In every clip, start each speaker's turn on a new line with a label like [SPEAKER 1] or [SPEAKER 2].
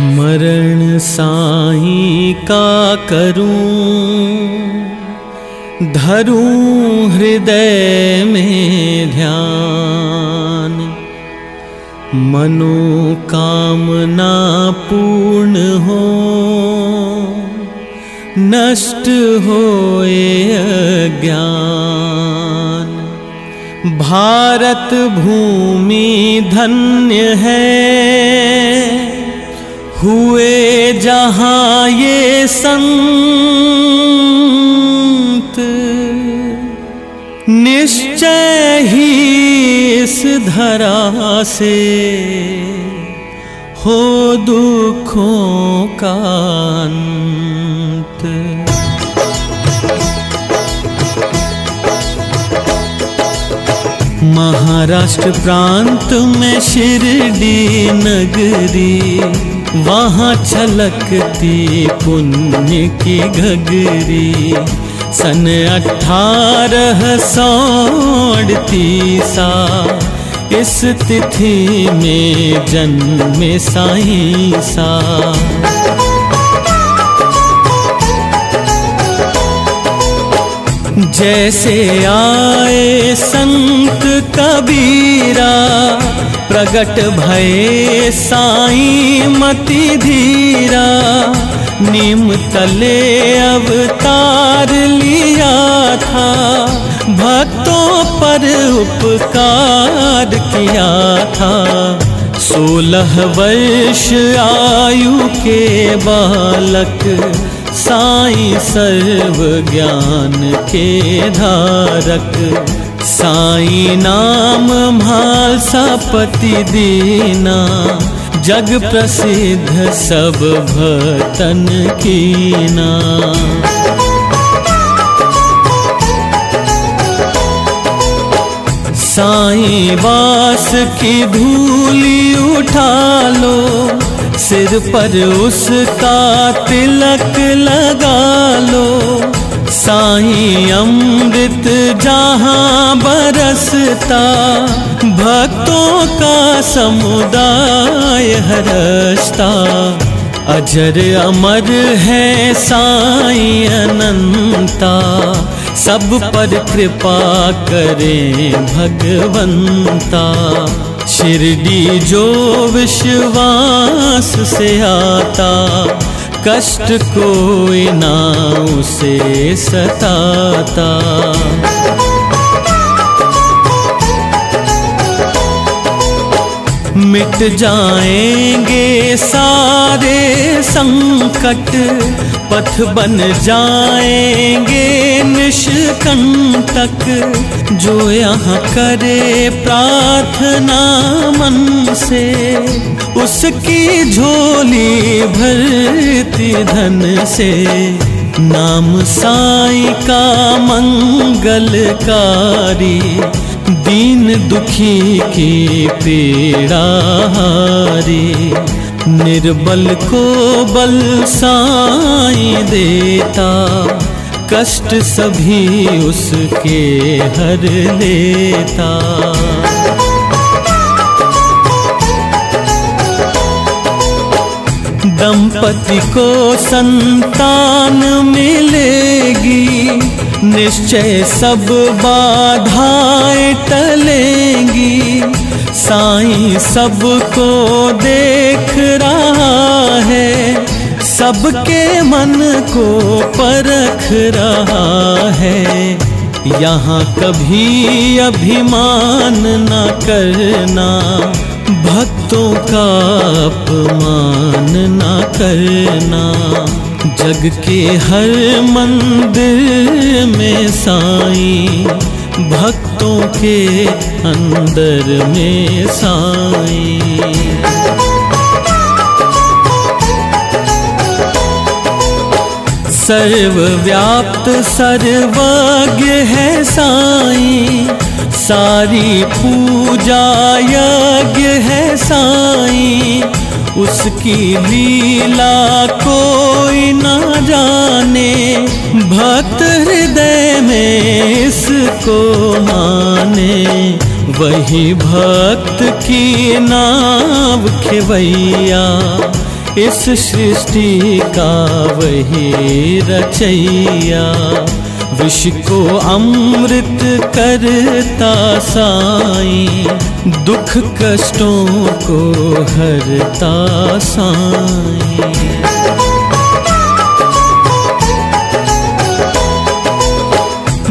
[SPEAKER 1] स्मरण साईं का करूं, धरूं हृदय में ध्यान। मनोकामना पूर्ण हो, नष्ट होए अज्ञान। भारत भूमि धन्य है, हुए जहाँ ये संत। निश्चय ही इस धरा से हो दुखों का अंत। महाराष्ट्र प्रांत में शिरडी नगरी, वहाँ छलकती पुण्य की घगरी। सन 1838 इस तिथि में जन्मे साईं सा। जैसे आए संत कबीरा, प्रगट भये साईं मति धीरा। नीम तले अवतार लिया था, भक्तों पर उपकार किया था। 16 वर्ष आयु के बालक, साईं सर्व ज्ञान के धारक। साईं नाम म्हालसा पति दीना, जग प्रसिद्ध सब भक्तन कीना। साईं वास की धूली उठा लो, सिर पर उसका तिलक लगा लो। साईं अमृत जहाँ बरसता, भक्तों का समुदाय हरसता। अजर अमर है साईं अनंता, सब पर कृपा करें भगवंता। शिरडी जो विश्वास से आता, कष्ट कोई ना उसे सताता। मिट जाएंगे सारे संकट, पथ बन जाएंगे निष्कंटक। जो यहाँ करे प्रार्थना मन से, उसकी झोली भरती धन से। नाम साईं का मंगलकारी, दीन दुखी की पीड़ा हारी। निर्बल को बल साईं देता, कष्ट सभी उसके हर लेता। दंपति को संतान मिलेगी, निश्चय सब बाधाएं टलेंगी। साईं सबको देख रहा है, सबके मन को परख रहा है। यहाँ कभी अभिमान न करना, भक्तों का अपमान न करना। जग के हर मंदिर में साईं, भक्तों के अंदर में साईं। सर्वव्याप्त सर्वज्ञ है साईं, सारी पूजा यज्ञ है साईं। उसकी लीला कोई ना जाने, भक्त हृदय में इसको माने। वही भक्त की नाव खेवैया, इस सृष्टि का वही रचैया, विष को अमृत करता साईं, दुख कष्टों को हरता साईं।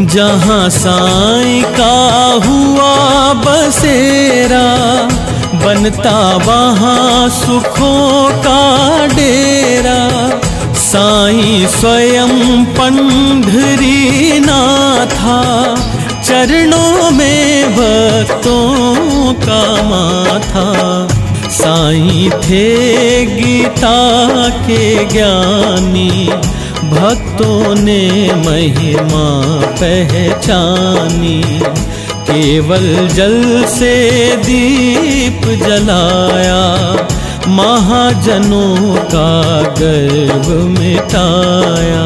[SPEAKER 1] जहाँ साईं का हुआ बसेरा, बनता वहाँ सुखों का डेरा। साईं स्वयं पंढरी नाथा, चरणों में भक्तों का माथा। साईं थे गीता के ज्ञानी, भक्तों ने महिमा पहचानी। केवल जल से दीप जलाया, महाजनों का गर्व मिटाया।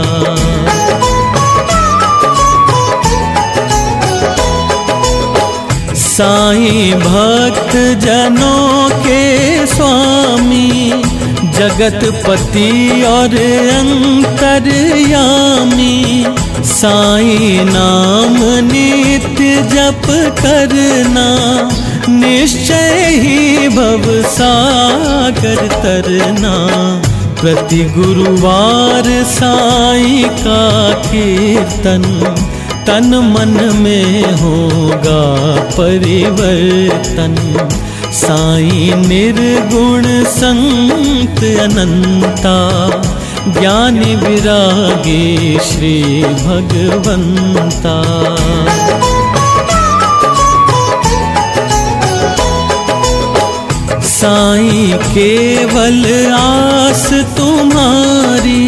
[SPEAKER 1] साईं भक्त जनों के स्वामी, जगतपति और अंतर्यामी। साईं नाम नित्य जप करना, निश्चय ही भव सागर तरना। प्रति गुरुवार साईं का कीर्तन, तन मन में होगा परिवर्तन। साईं निर्गुण संत अनंता, ज्ञानी विरागी श्री भगवंता। साईं केवल आस तुम्हारी,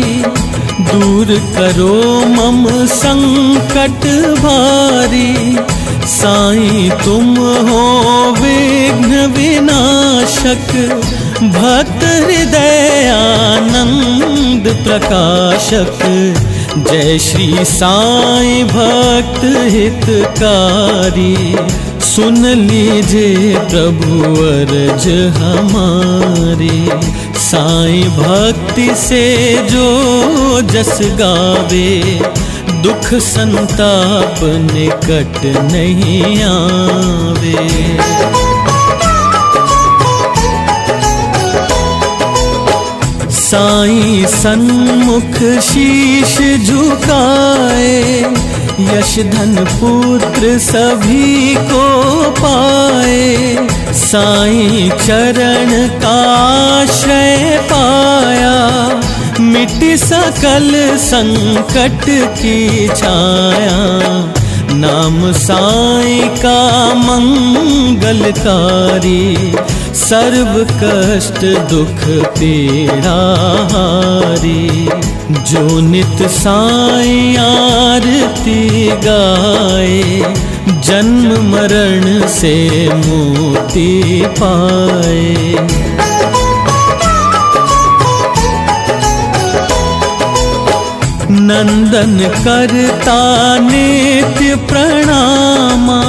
[SPEAKER 1] दूर करो मम संकट भारी। साईं तुम हो विघ्न विनाशक, भक्त हृदय आनंद प्रकाशक। जय श्री साईं भक्त हितकारी, सुन लीजिए प्रभु अर्ज हमारी। साईं भक्ति से जो जस गावे, दुख संताप निकट नहीं आवे। साईं सन्मुख शीश झुकाए, यश धन पुत्र सभी को पाए। साईं चरण का आश्रय पाया, मिट्टी सकल संकट की छाया। नाम साईं का मंगलकारी, सर्व कष्ट दुख पीड़ा हारी। जो नित साईं आरती गाए, जन्म मरण से मुक्ति पाए। नंदन करता नित्य प्रणामा,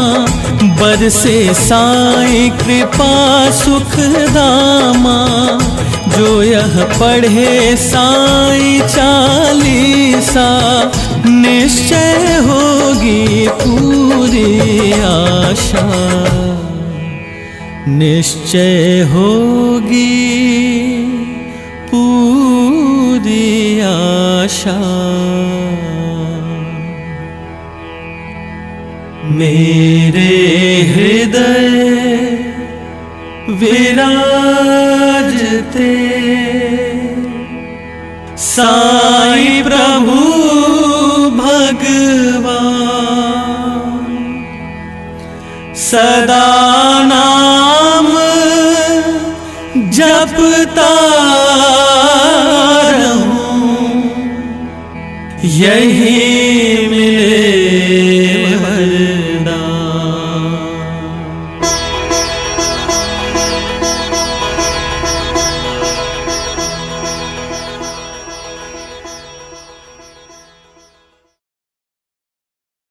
[SPEAKER 1] बरसे साईं कृपा सुख दामा। जो यह पढ़े साईं चालीसा, निश्चय होगी पूरी आशा। निश्चय होगी पूरी आशा। मेरे हृदय विराजते, साईं प्रभु भगवान। सदा नाम जपता रहूं, यही